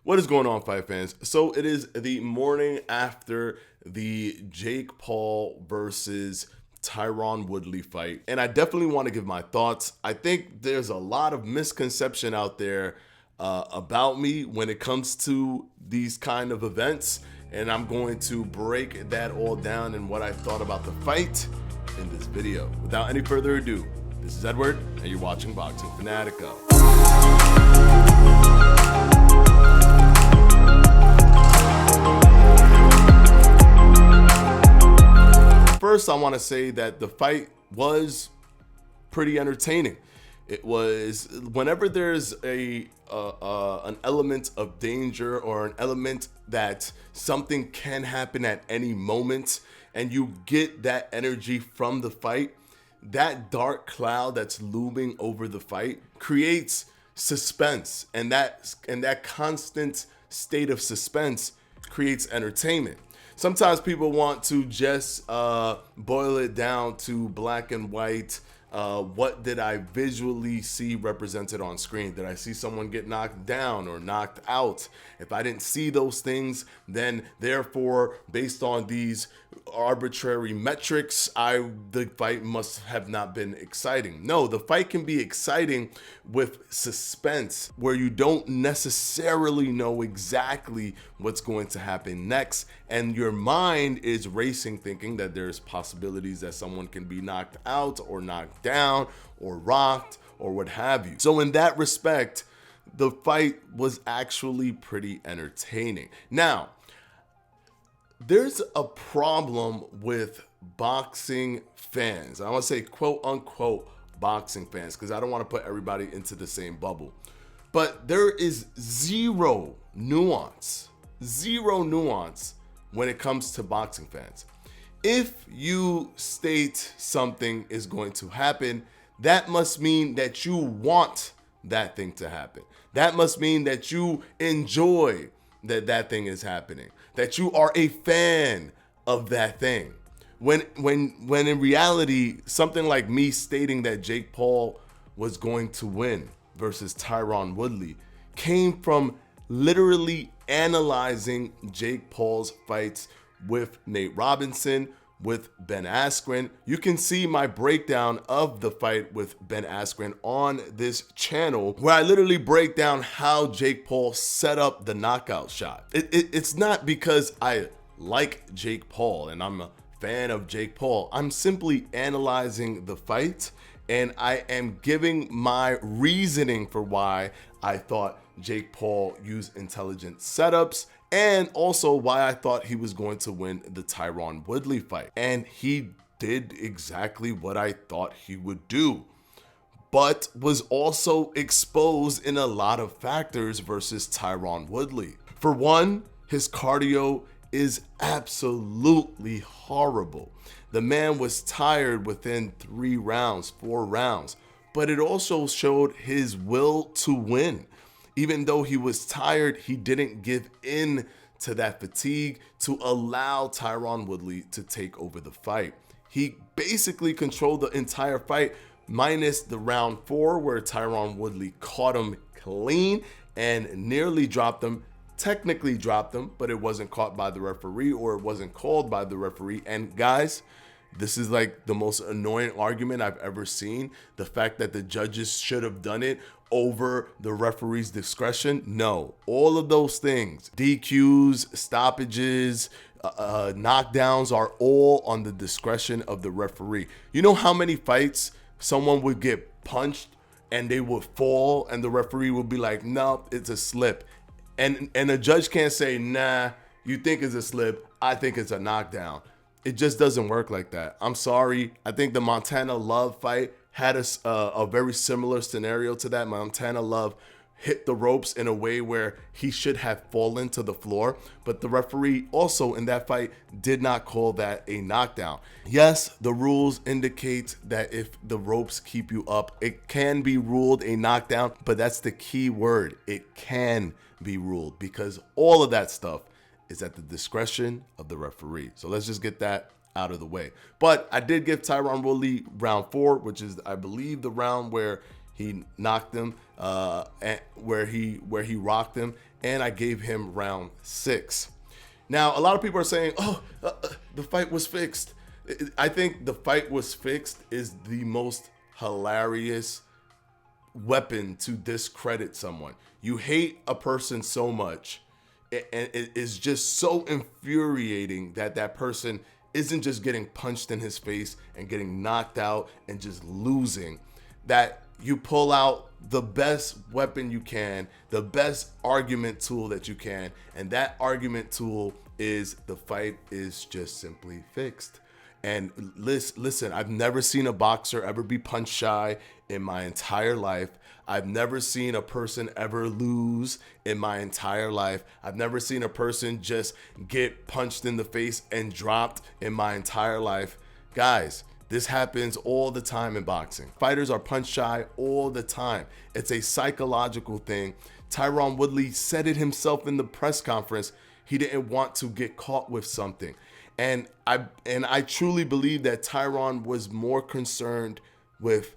What is going on, fight fans? So it is the morning after the Jake Paul versus Tyron Woodley fight, and I definitely want to give my thoughts. I think there's a lot of misconception out there about me when it comes to these kind of events, and I'm going to break that all down and what I thought about the fight in this video. Without any further ado, this is Edward, and you're watching Boxing Fanatico. First, I want to say that the fight was pretty entertaining. It was, whenever there's an element of danger or an element that something can happen at any moment, and you get that energy from the fight, that dark cloud that's looming over the fight creates suspense, and that constant state of suspense creates entertainment. Sometimes people want to just boil it down to black and white. What did I visually see represented on screen? Did I see someone get knocked down or knocked out? If I didn't see those things, then therefore, based on these arbitrary metrics, the fight must have not been exciting. No, the fight can be exciting with suspense, where you don't necessarily know exactly what's going to happen next, and your mind is racing, thinking that there's possibilities that someone can be knocked out or knocked down or rocked or what have you. So in that respect, the fight was actually pretty entertaining. Now, there's a problem with boxing fans. I want to say quote unquote boxing fans, because I don't want to put everybody into the same bubble. But there is zero nuance when it comes to boxing fans. If you state something is going to happen, that must mean that you want that thing to happen. That must mean that you enjoy that thing is happening, that you are a fan of that thing. When in reality, something like me stating that Jake Paul was going to win versus Tyron Woodley came from literally analyzing Jake Paul's fights with Nate Robinson, with Ben Askren. You can see my breakdown of the fight with Ben Askren on this channel, where I literally break down how Jake Paul set up the knockout shot. It's not because I like Jake Paul and I'm a fan of Jake Paul. I'm simply analyzing the fight, and I am giving my reasoning for why I thought Jake Paul used intelligent setups, and also why I thought he was going to win the Tyron Woodley fight. And he did exactly what I thought he would do, but was also exposed in a lot of factors versus Tyron Woodley. For one, his cardio is absolutely horrible. The man was tired within 3 rounds, 4 rounds, but it also showed his will to win. Even though he was tired, he didn't give in to that fatigue to allow Tyron Woodley to take over the fight. He basically controlled the entire fight, minus the round 4, where Tyron Woodley caught him clean and nearly dropped him. Technically dropped him, but it wasn't caught by the referee, or it wasn't called by the referee. And guys, this is like the most annoying argument I've ever seen. The fact that the judges should have done it over the referee's discretion. No, all of those things, DQs, stoppages, knockdowns, are all on the discretion of the referee. You know how many fights someone would get punched and they would fall and the referee would be like, no, it's a slip. And a judge can't say, nah, you think it's a slip, I think it's a knockdown. It just doesn't work like that. I'm sorry. I think the Montana Love fight had a very similar scenario to that. Montana Love hit the ropes in a way where he should have fallen to the floor, but the referee also in that fight did not call that a knockdown. Yes, the rules indicate that if the ropes keep you up, it can be ruled a knockdown, but that's the key word. It can be ruled, because all of that stuff is at the discretion of the referee. So let's just get that out of the way. But I did give Tyron Woodley round 4, which is, I believe, the round where He knocked him where he rocked him, and I gave him round 6. Now, a lot of people are saying, "Oh, the fight was fixed." I think the fight was fixed is the most hilarious weapon to discredit someone. You hate a person so much, and it is just so infuriating that that person isn't just getting punched in his face and getting knocked out and just losing, that you pull out the best weapon you can, the best argument tool that you can, and that argument tool is the fight is just simply fixed. And listen, I've never seen a boxer ever be punch shy in my entire life. I've never seen a person ever lose in my entire life. I've never seen a person just get punched in the face and dropped in my entire life. Guys, this happens all the time in boxing. Fighters are punch shy all the time. It's a psychological thing. Tyron Woodley said it himself in the press conference. He didn't want to get caught with something. And I truly believe that Tyron was more concerned with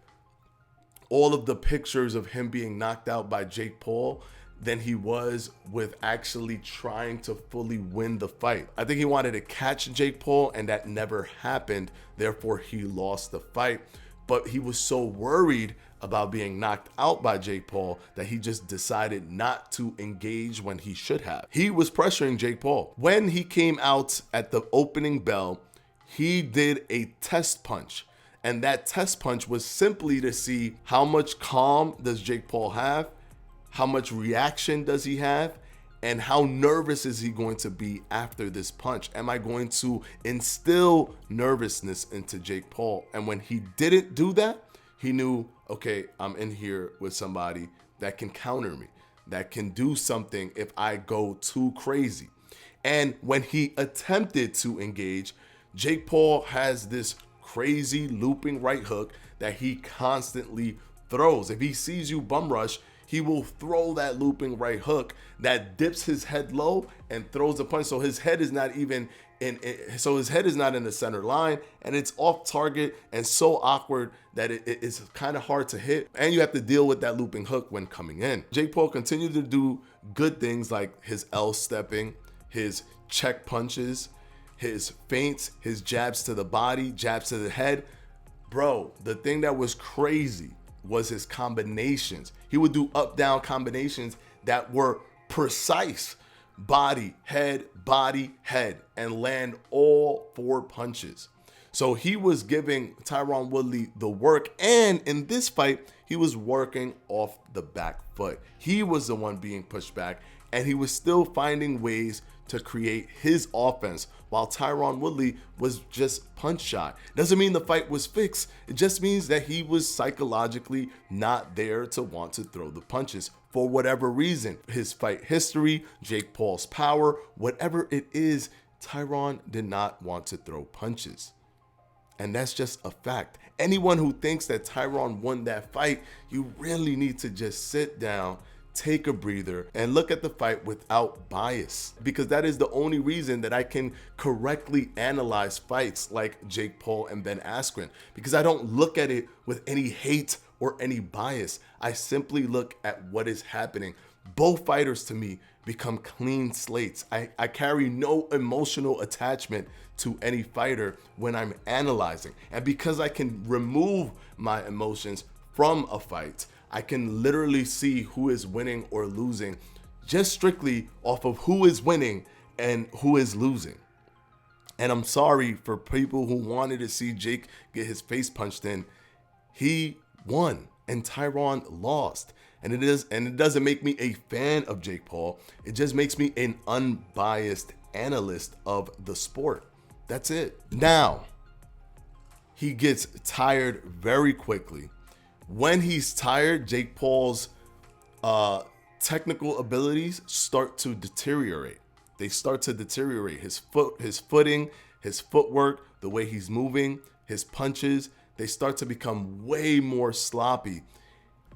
all of the pictures of him being knocked out by Jake Paul than he was with actually trying to fully win the fight. I think he wanted to catch Jake Paul, and that never happened. Therefore, he lost the fight. But he was so worried about being knocked out by Jake Paul that he just decided not to engage when he should have. He was pressuring Jake Paul. When he came out at the opening bell, he did a test punch. And that test punch was simply to see how much calm does Jake Paul have, how much reaction does he have, and how nervous is he going to be after this punch? Am I going to instill nervousness into Jake Paul? And when he didn't do that, he knew, okay, I'm in here with somebody that can counter me, that can do something if I go too crazy. And when he attempted to engage, Jake Paul has this crazy looping right hook that he constantly throws. If he sees you bum rush, he will throw that looping right hook that dips his head low and throws a punch. So his head is not even so his head is not in the center line, and it's off target and so awkward that it's kind of hard to hit. And you have to deal with that looping hook when coming in. Jake Paul continued to do good things like his L stepping, his check punches, his feints, his jabs to the body, jabs to the head. Bro, the thing that was crazy was his combinations. He would do up-down combinations that were precise. Body, head, and land all 4 punches. So he was giving Tyron Woodley the work, and in this fight, he was working off the back foot. He was the one being pushed back, and he was still finding ways to create his offense while Tyron Woodley was just punch shy. Doesn't mean the fight was fixed. It just means that he was psychologically not there to want to throw the punches for whatever reason. His fight history, Jake Paul's power, whatever it is, Tyron did not want to throw punches. And that's just a fact. Anyone who thinks that Tyron won that fight, you really need to just sit down, take a breather, and look at the fight without bias, because that is the only reason that I can correctly analyze fights like Jake Paul and Ben Askren, because I don't look at it with any hate or any bias. I simply look at what is happening. Both fighters to me become clean slates. I carry no emotional attachment to any fighter when I'm analyzing, and because I can remove my emotions from a fight, I can literally see who is winning or losing just strictly off of who is winning and who is losing. And I'm sorry for people who wanted to see Jake get his face punched in. He won and Tyron lost. And it doesn't make me a fan of Jake Paul. It just makes me an unbiased analyst of the sport. That's it. Now, he gets tired very quickly. When he's tired, Jake Paul's technical abilities start to deteriorate. They start to deteriorate. His footing, his footwork, the way he's moving, his punches, they start to become way more sloppy.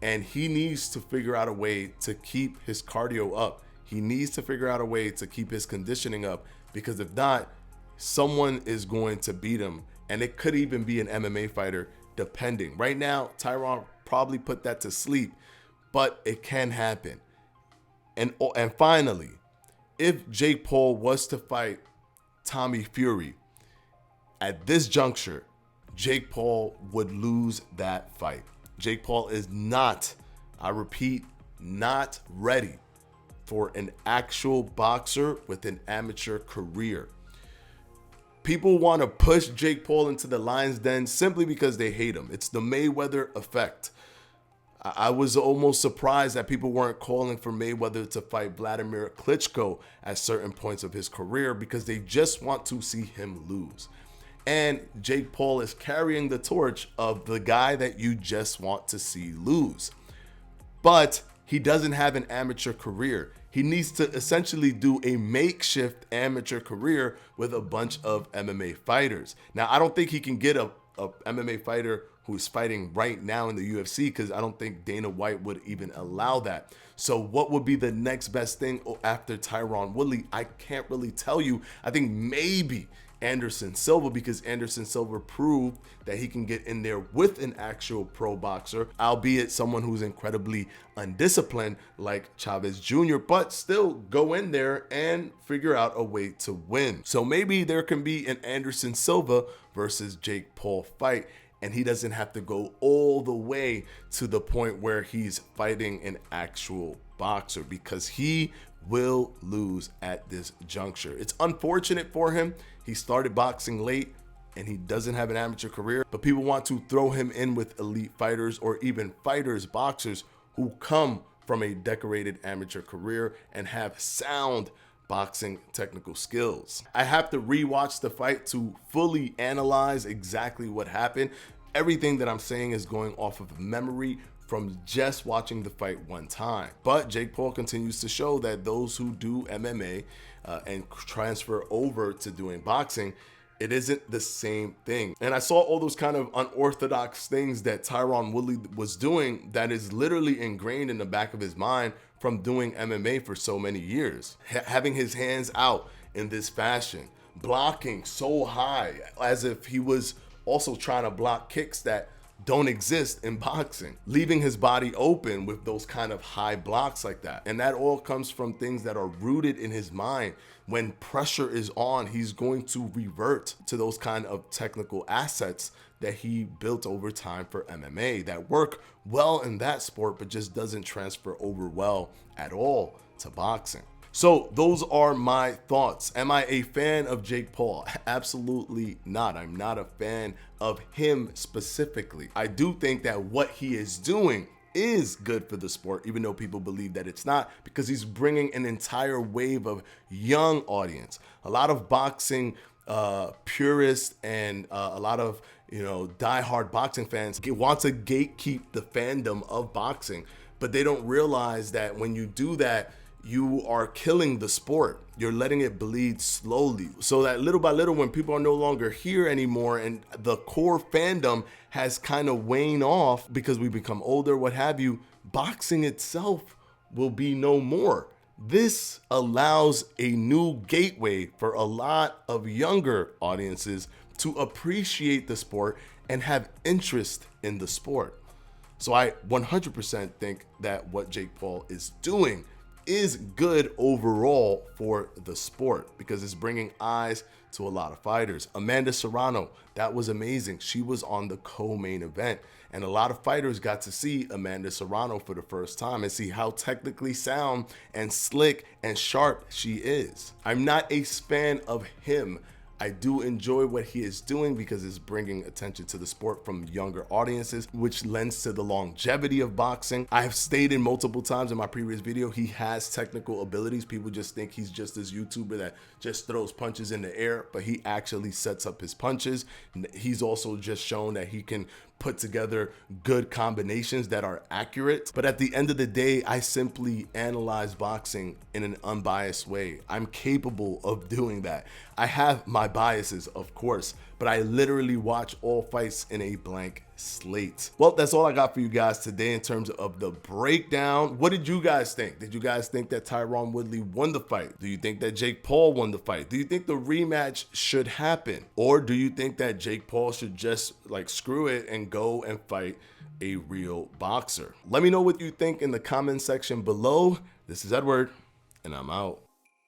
And he needs to figure out a way to keep his cardio up. He needs to figure out a way to keep his conditioning up, because if not, someone is going to beat him. And it could even be an MMA fighter, depending. Right now, Tyron probably put that to sleep, but it can happen. And finally, if Jake Paul was to fight Tommy Fury, at this juncture, Jake Paul would lose that fight. Jake Paul is not, I repeat, not ready for an actual boxer with an amateur career. People want to push Jake Paul into the lion's den simply because they hate him. It's the Mayweather effect. I was almost surprised that people weren't calling for Mayweather to fight Vladimir Klitschko at certain points of his career because they just want to see him lose. And Jake Paul is carrying the torch of the guy that you just want to see lose. But he doesn't have an amateur career. He needs to essentially do a makeshift amateur career with a bunch of MMA fighters. Now, I don't think he can get a MMA fighter who's fighting right now in the UFC because I don't think Dana White would even allow that. So what would be the next best thing after Tyron Woodley? I can't really tell you. I think maybe Anderson Silva, because Anderson Silva proved that he can get in there with an actual pro boxer, albeit someone who's incredibly undisciplined like Chavez Jr., but still go in there and figure out a way to win. So maybe there can be an Anderson Silva versus Jake Paul fight, and he doesn't have to go all the way to the point where he's fighting an actual boxer, because he will lose at this juncture. It's unfortunate for him. He started boxing late and he doesn't have an amateur career, but people want to throw him in with elite fighters or even fighters, boxers who come from a decorated amateur career and have sound boxing technical skills. I have to rewatch the fight to fully analyze exactly what happened. Everything that I'm saying is going off of memory from just watching the fight one time. But Jake Paul continues to show that those who do MMA and transfer over to doing boxing, it isn't the same thing. And I saw all those kind of unorthodox things that Tyron Woodley was doing that is literally ingrained in the back of his mind from doing MMA for so many years. Having his hands out in this fashion, blocking so high as if he was also trying to block kicks that don't exist in boxing, leaving his body open with those kind of high blocks like that. And that all comes from things that are rooted in his mind. When pressure is on, he's going to revert to those kind of technical assets that he built over time for MMA that work well in that sport, but just doesn't transfer over well at all to boxing. So those are my thoughts. Am I a fan of Jake Paul? Absolutely not. I'm not a fan of him specifically. I do think that what he is doing is good for the sport, even though people believe that it's not, because he's bringing an entire wave of young audience. A lot of boxing purists and a lot of diehard boxing fans want to gatekeep the fandom of boxing, but they don't realize that when you do that, you are killing the sport. You're letting it bleed slowly, so that little by little, when people are no longer here anymore and the core fandom has kind of waned off because we become older, what have you, boxing itself will be no more. This allows a new gateway for a lot of younger audiences to appreciate the sport and have interest in the sport. So I 100% think that what Jake Paul is doing is good overall for the sport, because it's bringing eyes to a lot of fighters. Amanda Serrano, that was amazing. She was on the co-main event, and a lot of fighters got to see Amanda Serrano for the first time and see how technically sound and slick and sharp she is. I'm not a fan of him. I do enjoy what he is doing because it's bringing attention to the sport from younger audiences, which lends to the longevity of boxing. I have stated multiple times in my previous video, he has technical abilities. People just think he's just this YouTuber that just throws punches in the air, but he actually sets up his punches. He's also just shown that he can put together good combinations that are accurate. But at the end of the day, I simply analyze boxing in an unbiased way. I'm capable of doing that. I have my biases, of course, but I literally watch all fights in a blank slate. Well, that's all I got for you guys today in terms of the breakdown. What did you guys think? Did you guys think that Tyron Woodley won the fight? Do you think that Jake Paul won the fight? Do you think the rematch should happen? Or do you think that Jake Paul should just screw it and go and fight a real boxer. Let me know what you think in the comment section below. This is Edward, and I'm out.